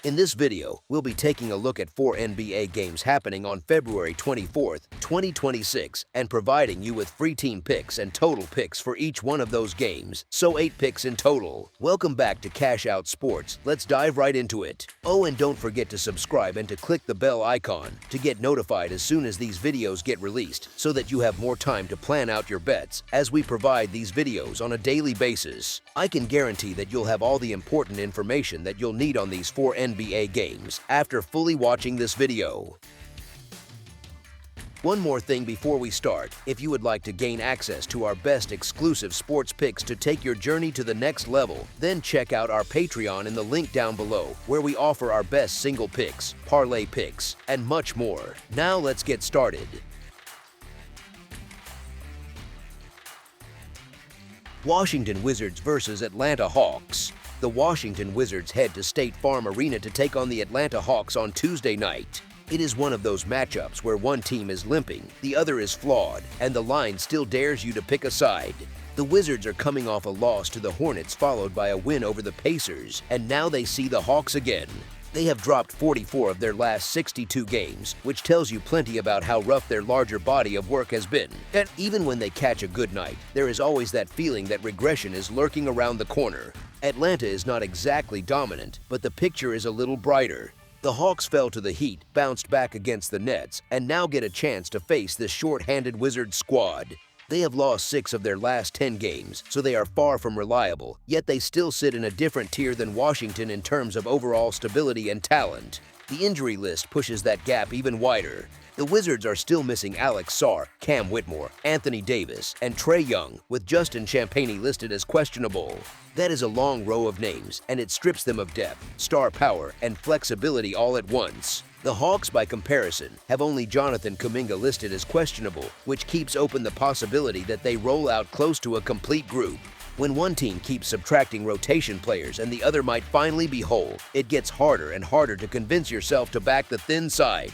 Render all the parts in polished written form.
In this video, we'll be taking a look at 4 NBA games happening on February 24th, 2026, and providing you with free team picks and total picks for each one of those games, so 8 picks in total. Welcome back to Cash Out Sports. Let's dive right into it. Oh, and don't forget to subscribe and to click the bell icon to get notified as soon as these videos get released, so that you have more time to plan out your bets as we provide these videos on a daily basis. I can guarantee that you'll have all the important information that you'll need on these 4 NBA games after fully watching this video. One more thing before we start, if you would like to gain access to our best exclusive sports picks to take your journey to the next level, then check out our Patreon in the link down below, where we offer our best single picks, parlay picks, and much more. Now let's get started. Washington Wizards versus Atlanta Hawks. The Washington Wizards head to State Farm Arena to take on the Atlanta Hawks on Tuesday night. It is one of those matchups where one team is limping, the other is flawed, and the line still dares you to pick a side. The Wizards are coming off a loss to the Hornets followed by a win over the Pacers, and now they see the Hawks again. They have dropped 44 of their last 62 games, which tells you plenty about how rough their larger body of work has been. And even when they catch a good night, there is always that feeling that regression is lurking around the corner. Atlanta is not exactly dominant, but the picture is a little brighter. The Hawks fell to the Heat, bounced back against the Nets, and now get a chance to face this short-handed Wizards squad. They have lost 6 of their last 10 games, so they are far from reliable, yet they still sit in a different tier than Washington in terms of overall stability and talent. The injury list pushes that gap even wider. The Wizards are still missing Alex Sarr, Cam Whitmore, Anthony Davis, and Trae Young, with Justin Champagnie listed as questionable. That is a long row of names, and it strips them of depth, star power, and flexibility all at once. The Hawks, by comparison, have only Jonathan Kuminga listed as questionable, which keeps open the possibility that they roll out close to a complete group. When one team keeps subtracting rotation players and the other might finally be whole, it gets harder and harder to convince yourself to back the thin side.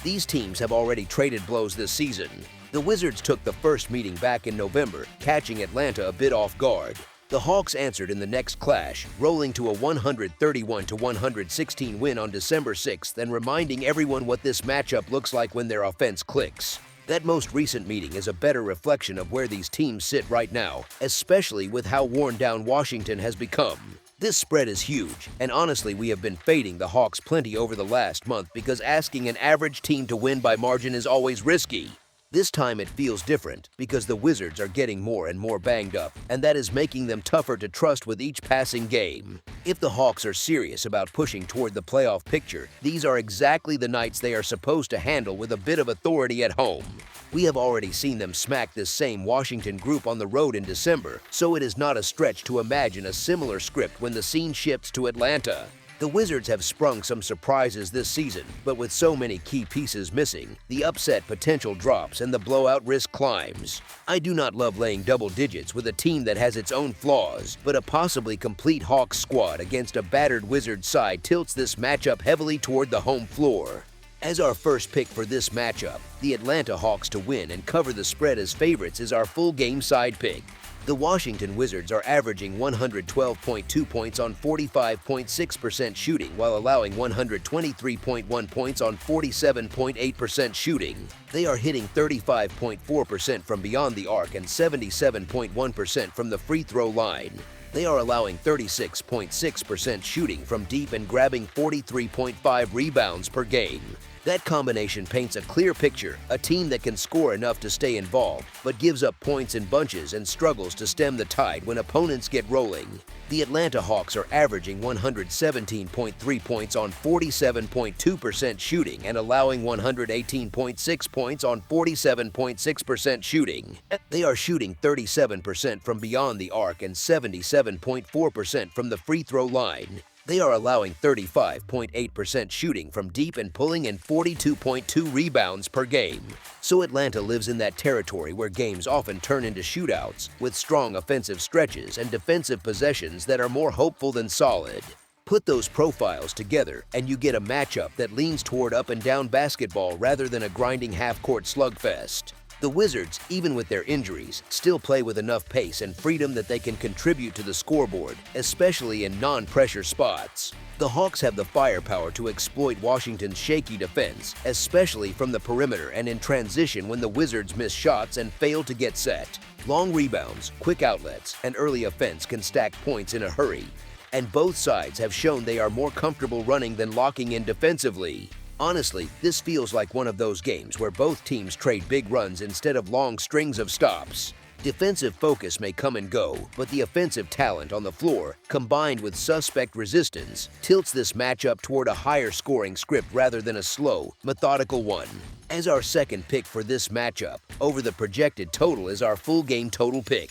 These teams have already traded blows this season. The Wizards took the first meeting back in November, catching Atlanta a bit off guard. The Hawks answered in the next clash, rolling to a 131-116 win on December 6th and reminding everyone what this matchup looks like when their offense clicks. That most recent meeting is a better reflection of where these teams sit right now, especially with how worn down Washington has become. This spread is huge, and honestly we have been fading the Hawks plenty over the last month because asking an average team to win by margin is always risky. This time it feels different because the Wizards are getting more and more banged up, and that is making them tougher to trust with each passing game. If the Hawks are serious about pushing toward the playoff picture, these are exactly the nights they are supposed to handle with a bit of authority at home. We have already seen them smack this same Washington group on the road in December, so it is not a stretch to imagine a similar script when the scene shifts to Atlanta. The Wizards have sprung some surprises this season, but with so many key pieces missing, the upset potential drops and the blowout risk climbs. I do not love laying double digits with a team that has its own flaws, but a possibly complete Hawks squad against a battered Wizards side tilts this matchup heavily toward the home floor. As our first pick for this matchup, the Atlanta Hawks to win and cover the spread as favorites is our full game side pick. The Washington Wizards are averaging 112.2 points on 45.6% shooting while allowing 123.1 points on 47.8% shooting. They are hitting 35.4% from beyond the arc and 77.1% from the free throw line. They are allowing 36.6% shooting from deep and grabbing 43.5 rebounds per game. That combination paints a clear picture, a team that can score enough to stay involved, but gives up points in bunches and struggles to stem the tide when opponents get rolling. The Atlanta Hawks are averaging 117.3 points on 47.2% shooting and allowing 118.6 points on 47.6% shooting. They are shooting 37% from beyond the arc and 77.4% from the free throw line. They are allowing 35.8% shooting from deep and pulling in 42.2 rebounds per game. So Atlanta lives in that territory where games often turn into shootouts, with strong offensive stretches and defensive possessions that are more hopeful than solid. Put those profiles together and you get a matchup that leans toward up and down basketball rather than a grinding half-court slugfest. The Wizards, even with their injuries, still play with enough pace and freedom that they can contribute to the scoreboard, especially in non-pressure spots. The Hawks have the firepower to exploit Washington's shaky defense, especially from the perimeter and in transition when the Wizards miss shots and fail to get set. Long rebounds, quick outlets, and early offense can stack points in a hurry. And both sides have shown they are more comfortable running than locking in defensively. Honestly, this feels like one of those games where both teams trade big runs instead of long strings of stops. Defensive focus may come and go, but the offensive talent on the floor, combined with suspect resistance, tilts this matchup toward a higher scoring script rather than a slow, methodical one. As our second pick for this matchup, over the projected total is our full game total pick.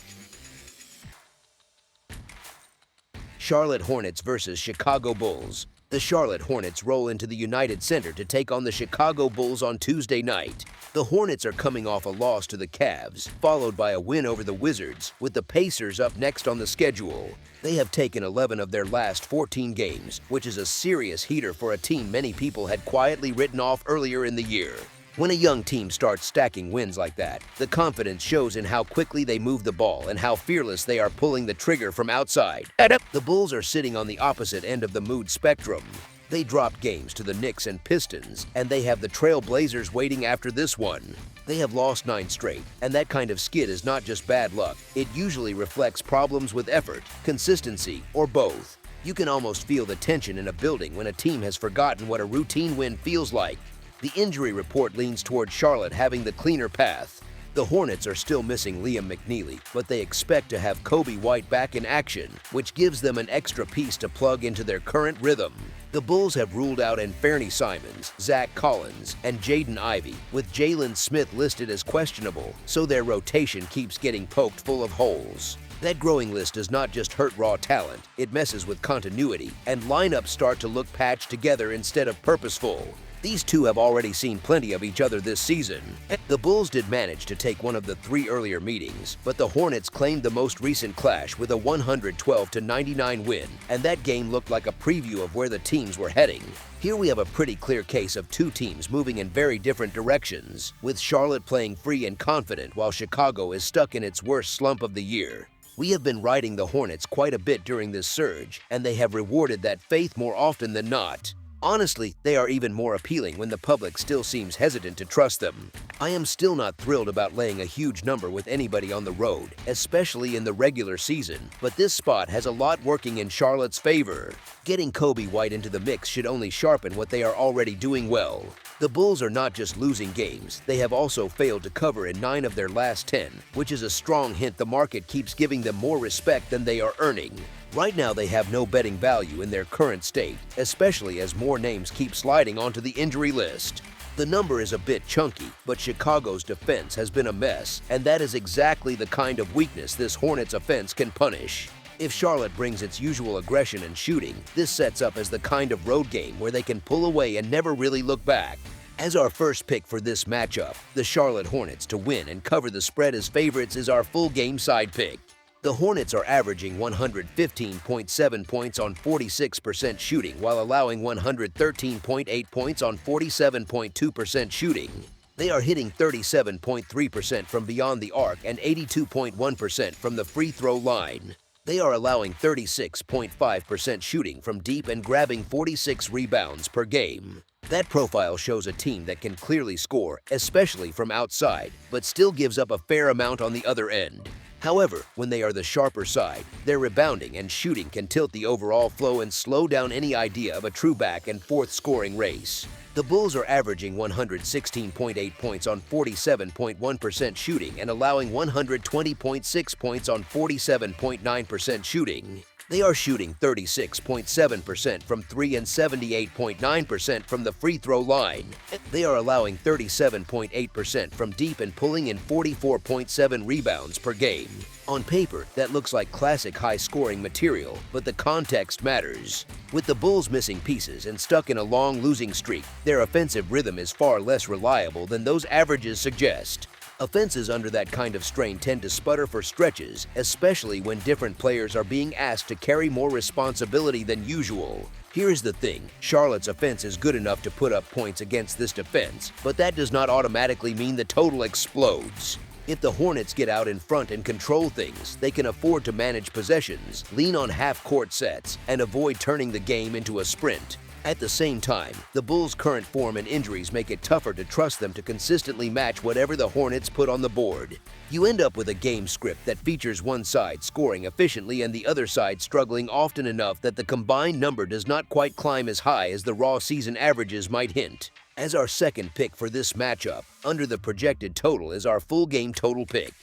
Charlotte Hornets versus Chicago Bulls. The Charlotte Hornets roll into the United Center to take on the Chicago Bulls on Tuesday night. The Hornets are coming off a loss to the Cavs, followed by a win over the Wizards, with the Pacers up next on the schedule. They have taken 11 of their last 14 games, which is a serious heater for a team many people had quietly written off earlier in the year. When a young team starts stacking wins like that, the confidence shows in how quickly they move the ball and how fearless they are pulling the trigger from outside. The Bulls are sitting on the opposite end of the mood spectrum. They dropped games to the Knicks and Pistons, and they have the Trail Blazers waiting after this one. They have lost 9 straight, and that kind of skid is not just bad luck. It usually reflects problems with effort, consistency, or both. You can almost feel the tension in a building when a team has forgotten what a routine win feels like. The injury report leans toward Charlotte having the cleaner path. The Hornets are still missing Liam McNeely, but they expect to have Kobe White back in action, which gives them an extra piece to plug into their current rhythm. The Bulls have ruled out Anfernee Simons, Zach Collins, and Jaden Ivey, with Jalen Smith listed as questionable, so their rotation keeps getting poked full of holes. That growing list does not just hurt raw talent, it messes with continuity, and lineups start to look patched together instead of purposeful. These two have already seen plenty of each other this season. The Bulls did manage to take one of the 3 earlier meetings, but the Hornets claimed the most recent clash with a 112-99 win, and that game looked like a preview of where the teams were heading. Here we have a pretty clear case of two teams moving in very different directions, with Charlotte playing free and confident while Chicago is stuck in its worst slump of the year. We have been riding the Hornets quite a bit during this surge, and they have rewarded that faith more often than not. Honestly, they are even more appealing when the public still seems hesitant to trust them. I am still not thrilled about laying a huge number with anybody on the road, especially in the regular season, but this spot has a lot working in Charlotte's favor. Getting Kobe White into the mix should only sharpen what they are already doing well. The Bulls are not just losing games, they have also failed to cover in 9 of their last 10, which is a strong hint the market keeps giving them more respect than they are earning. Right now they have no betting value in their current state, especially as more names keep sliding onto the injury list. The number is a bit chunky, but Chicago's defense has been a mess, and that is exactly the kind of weakness this Hornets offense can punish. If Charlotte brings its usual aggression and shooting, this sets up as the kind of road game where they can pull away and never really look back. As our first pick for this matchup, the Charlotte Hornets to win and cover the spread as favorites is our full game side pick. The Hornets are averaging 115.7 points on 46% shooting while allowing 113.8 points on 47.2% shooting. They are hitting 37.3% from beyond the arc and 82.1% from the free throw line. They are allowing 36.5% shooting from deep and grabbing 46 rebounds per game. That profile shows a team that can clearly score, especially from outside, but still gives up a fair amount on the other end. However, when they are the sharper side, their rebounding and shooting can tilt the overall flow and slow down any idea of a true back and forth scoring race. The Bulls are averaging 116.8 points on 47.1% shooting and allowing 120.6 points on 47.9% shooting. They are shooting 36.7% from 3 and 78.9% from the free throw line. They are allowing 37.8% from deep and pulling in 44.7 rebounds per game. On paper, that looks like classic high-scoring material, but the context matters. With the Bulls missing pieces and stuck in a long losing streak, their offensive rhythm is far less reliable than those averages suggest. Offenses under that kind of strain tend to sputter for stretches, especially when different players are being asked to carry more responsibility than usual. Here's the thing, Charlotte's offense is good enough to put up points against this defense, but that does not automatically mean the total explodes. If the Hornets get out in front and control things, they can afford to manage possessions, lean on half-court sets, and avoid turning the game into a sprint. At the same time, the Bulls' current form and injuries make it tougher to trust them to consistently match whatever the Hornets put on the board. You end up with a game script that features one side scoring efficiently and the other side struggling often enough that the combined number does not quite climb as high as the raw season averages might hint. As our second pick for this matchup, under the projected total is our full game total pick.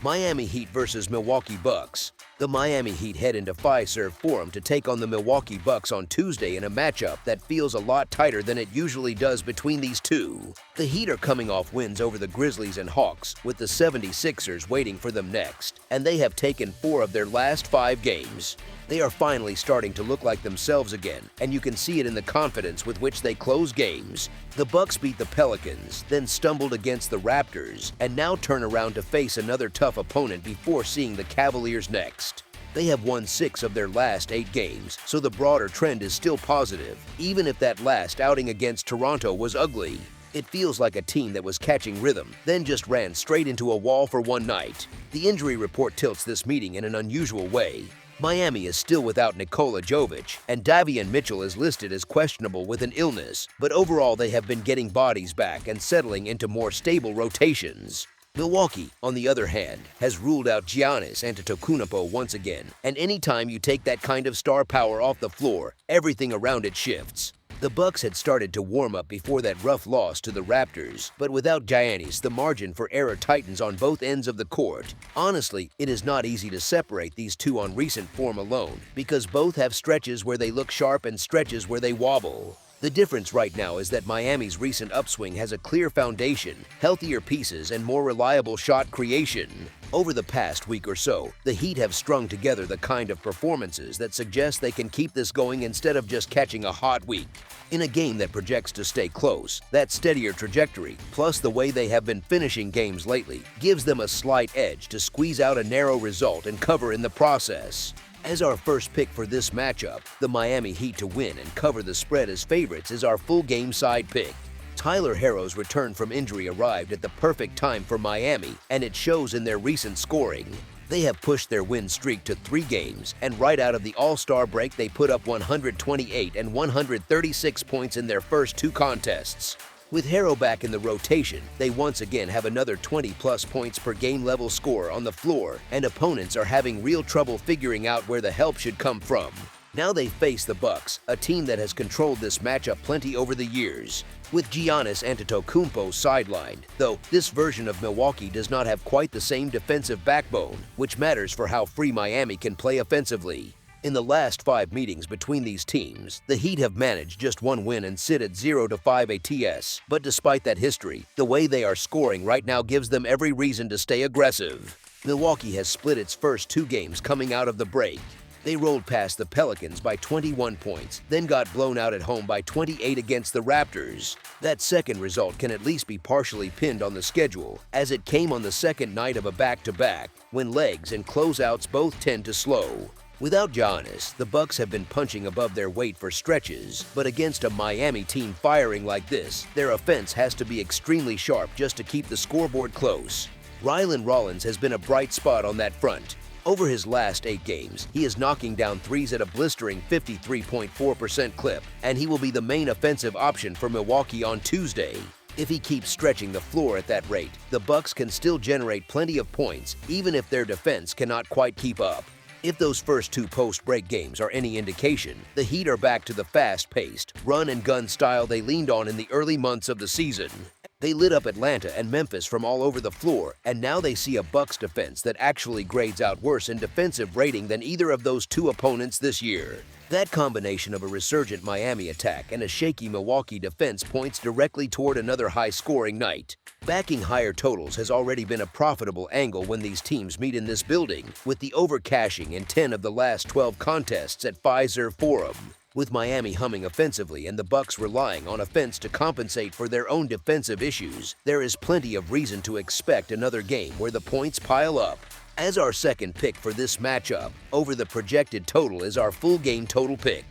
Miami Heat versus Milwaukee Bucks. The Miami Heat head into Fiserv Forum to take on the Milwaukee Bucks on Tuesday in a matchup that feels a lot tighter than it usually does between these two. The Heat are coming off wins over the Grizzlies and Hawks, with the 76ers waiting for them next, and they have taken 4 of their last 5 games. They are finally starting to look like themselves again, and you can see it in the confidence with which they close games. The Bucks beat the Pelicans, then stumbled against the Raptors, and now turn around to face another tough opponent before seeing the Cavaliers next. They have won 6 of their last 8 games, so the broader trend is still positive, even if that last outing against Toronto was ugly. It feels like a team that was catching rhythm, then just ran straight into a wall for one night. The injury report tilts this meeting in an unusual way. Miami is still without Nikola Jovic, and Davion Mitchell is listed as questionable with an illness, but overall they have been getting bodies back and settling into more stable rotations. Milwaukee, on the other hand, has ruled out Giannis Antetokounmpo once again, and anytime you take that kind of star power off the floor, everything around it shifts. The Bucks had started to warm up before that rough loss to the Raptors, but without Giannis, the margin for error tightens on both ends of the court. Honestly, it is not easy to separate these two on recent form alone, because both have stretches where they look sharp and stretches where they wobble. The difference right now is that Miami's recent upswing has a clear foundation, healthier pieces, and more reliable shot creation. Over the past week or so, the Heat have strung together the kind of performances that suggest they can keep this going instead of just catching a hot week. In a game that projects to stay close, that steadier trajectory, plus the way they have been finishing games lately, gives them a slight edge to squeeze out a narrow result and cover in the process. As our first pick for this matchup, the Miami Heat to win and cover the spread as favorites is our full game side pick. Tyler Herro's return from injury arrived at the perfect time for Miami, and it shows in their recent scoring. They have pushed their win streak to 3 games, and right out of the All-Star break they put up 128 and 136 points in their first 2 contests. With Herro back in the rotation, they once again have another 20-plus points per game level score on the floor, and opponents are having real trouble figuring out where the help should come from. Now they face the Bucks, a team that has controlled this matchup plenty over the years. With Giannis Antetokounmpo sidelined, though this version of Milwaukee does not have quite the same defensive backbone, which matters for how free Miami can play offensively. In the last 5 meetings between these teams, the Heat have managed just 1 win and sit at 0-5 ATS, but despite that history, the way they are scoring right now gives them every reason to stay aggressive. Milwaukee has split its first 2 games coming out of the break. They rolled past the Pelicans by 21 points, then got blown out at home by 28 against the Raptors. That second result can at least be partially pinned on the schedule, as it came on the second night of a back-to-back, when legs and closeouts both tend to slow. Without Giannis, the Bucks have been punching above their weight for stretches, but against a Miami team firing like this, their offense has to be extremely sharp just to keep the scoreboard close. Rylan Rollins has been a bright spot on that front. Over his last 8 games, he is knocking down threes at a blistering 53.4% clip, and he will be the main offensive option for Milwaukee on Tuesday. If he keeps stretching the floor at that rate, the Bucks can still generate plenty of points, even if their defense cannot quite keep up. If those first 2 post-break games are any indication, the Heat are back to the fast-paced, run-and-gun style they leaned on in the early months of the season. They lit up Atlanta and Memphis from all over the floor, and now they see a Bucks defense that actually grades out worse in defensive rating than either of those 2 opponents this year. That combination of a resurgent Miami attack and a shaky Milwaukee defense points directly toward another high-scoring night. Backing higher totals has already been a profitable angle when these teams meet in this building, with the over-cashing in 10 of the last 12 contests at Fiserv Forum. With Miami humming offensively and the Bucks relying on offense to compensate for their own defensive issues, there is plenty of reason to expect another game where the points pile up. As our second pick for this matchup, over the projected total is our full game total pick.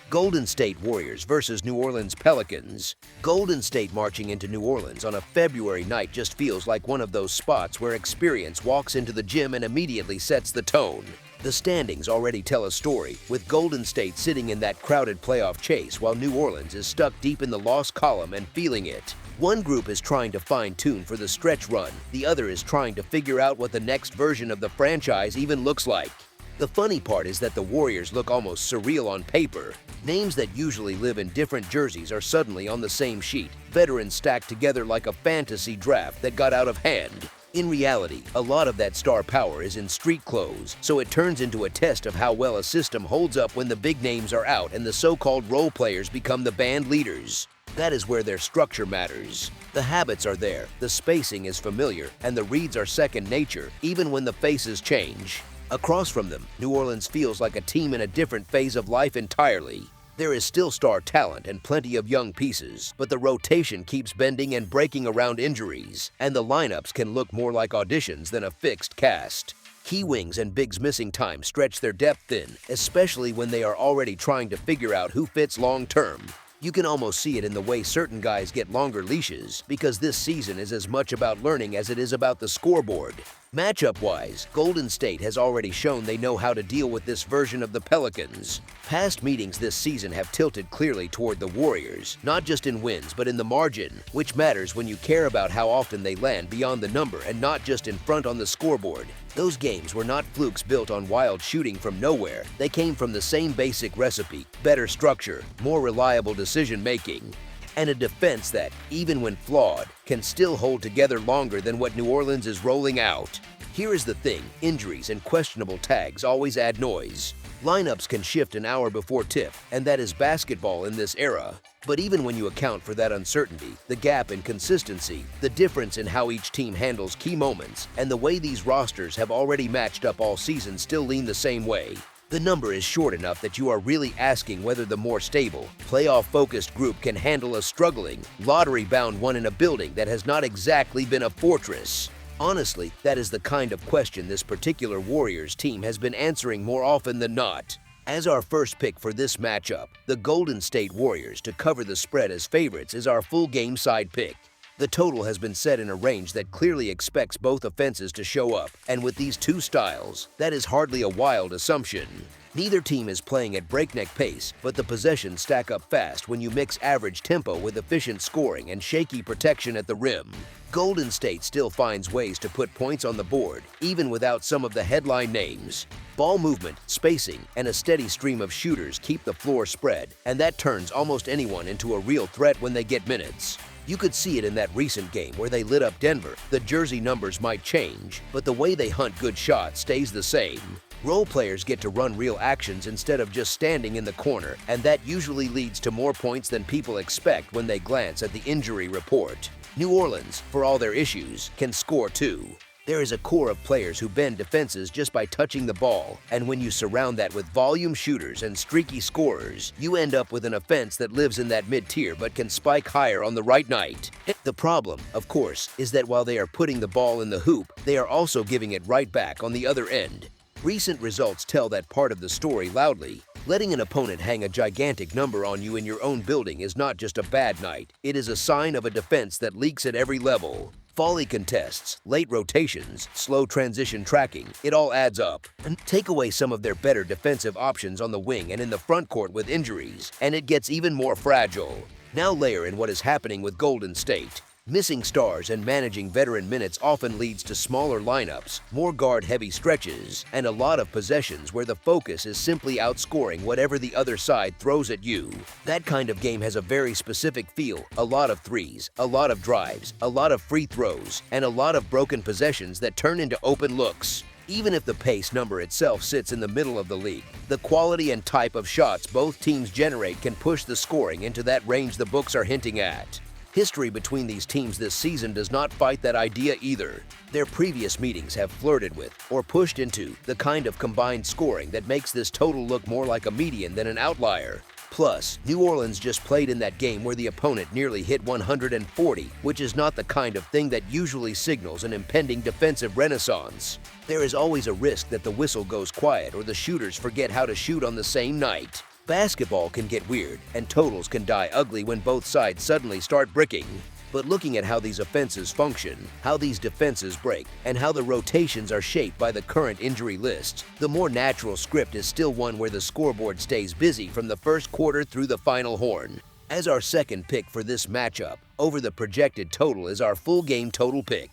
Golden State Warriors versus New Orleans Pelicans. Golden State marching into New Orleans on a February night just feels like one of those spots where experience walks into the gym and immediately sets the tone. The standings already tell a story, with Golden State sitting in that crowded playoff chase while New Orleans is stuck deep in the loss column and feeling it. One group is trying to fine-tune for the stretch run, the other is trying to figure out what the next version of the franchise even looks like. The funny part is that the Warriors look almost surreal on paper. Names that usually live in different jerseys are suddenly on the same sheet, veterans stacked together like a fantasy draft that got out of hand. In reality, a lot of that star power is in street clothes, so it turns into a test of how well a system holds up when the big names are out and the so-called role players become the band leaders. That is where their structure matters. The habits are there, the spacing is familiar, and the reads are second nature, even when the faces change. Across from them, New Orleans feels like a team in a different phase of life entirely. There is still star talent and plenty of young pieces, but the rotation keeps bending and breaking around injuries, and the lineups can look more like auditions than a fixed cast. Key wings and bigs missing time stretch their depth thin, especially when they are already trying to figure out who fits long-term. You can almost see it in the way certain guys get longer leashes, because this season is as much about learning as it is about the scoreboard. Matchup-wise, Golden State has already shown they know how to deal with this version of the Pelicans. Past meetings this season have tilted clearly toward the Warriors, not just in wins but in the margin, which matters when you care about how often they land beyond the number and not just in front on the scoreboard. Those games were not flukes built on wild shooting from nowhere. They came from the same basic recipe: better structure, more reliable decision-making, and a defense that, even when flawed, can still hold together longer than what New Orleans is rolling out. Here is the thing: injuries and questionable tags always add noise. Lineups can shift an hour before tip, and that is basketball in this era. But even when you account for that uncertainty, the gap in consistency, the difference in how each team handles key moments, and the way these rosters have already matched up all season still lean the same way. The number is short enough that you are really asking whether the more stable, playoff-focused group can handle a struggling, lottery-bound one in a building that has not exactly been a fortress. Honestly, that is the kind of question this particular Warriors team has been answering more often than not. As our first pick for this matchup, the Golden State Warriors to cover the spread as favorites is our full game side pick. The total has been set in a range that clearly expects both offenses to show up, and with these two styles, that is hardly a wild assumption. Neither team is playing at breakneck pace, but the possessions stack up fast when you mix average tempo with efficient scoring and shaky protection at the rim. Golden State still finds ways to put points on the board, even without some of the headline names. Ball movement, spacing, and a steady stream of shooters keep the floor spread, and that turns almost anyone into a real threat when they get minutes. You could see it in that recent game where they lit up Denver. The jersey numbers might change, but the way they hunt good shots stays the same. Role players get to run real actions instead of just standing in the corner, and that usually leads to more points than people expect when they glance at the injury report. New Orleans, for all their issues, can score too. There is a core of players who bend defenses just by touching the ball, and when you surround that with volume shooters and streaky scorers, you end up with an offense that lives in that mid-tier but can spike higher on the right night. The problem, of course, is that while they are putting the ball in the hoop, they are also giving it right back on the other end. Recent results tell that part of the story loudly. Letting an opponent hang a gigantic number on you in your own building is not just a bad night, it is a sign of a defense that leaks at every level. Folly contests, late rotations, slow transition tracking, it all adds up. And take away some of their better defensive options on the wing and in the front court with injuries, and it gets even more fragile. Now layer in what is happening with Golden State. Missing stars and managing veteran minutes often leads to smaller lineups, more guard-heavy stretches, and a lot of possessions where the focus is simply outscoring whatever the other side throws at you. That kind of game has a very specific feel: a lot of threes, a lot of drives, a lot of free throws, and a lot of broken possessions that turn into open looks. Even if the pace number itself sits in the middle of the league, the quality and type of shots both teams generate can push the scoring into that range the books are hinting at. History between these teams this season does not fight that idea either. Their previous meetings have flirted with, or pushed into, the kind of combined scoring that makes this total look more like a median than an outlier. Plus, New Orleans just played in that game where the opponent nearly hit 140, which is not the kind of thing that usually signals an impending defensive renaissance. There is always a risk that the whistle goes quiet or the shooters forget how to shoot on the same night. Basketball can get weird, and totals can die ugly when both sides suddenly start bricking. But looking at how these offenses function, how these defenses break, and how the rotations are shaped by the current injury lists, the more natural script is still one where the scoreboard stays busy from the first quarter through the final horn. As our second pick for this matchup, over the projected total is our full game total pick.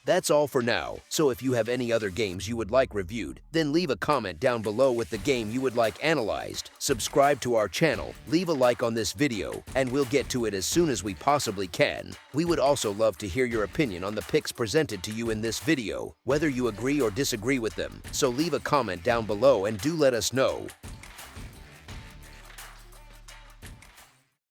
That's all for now, so if you have any other games you would like reviewed, then leave a comment down below with the game you would like analyzed, subscribe to our channel, leave a like on this video, and we'll get to it as soon as we possibly can. We would also love to hear your opinion on the picks presented to you in this video, whether you agree or disagree with them, so leave a comment down below and do let us know.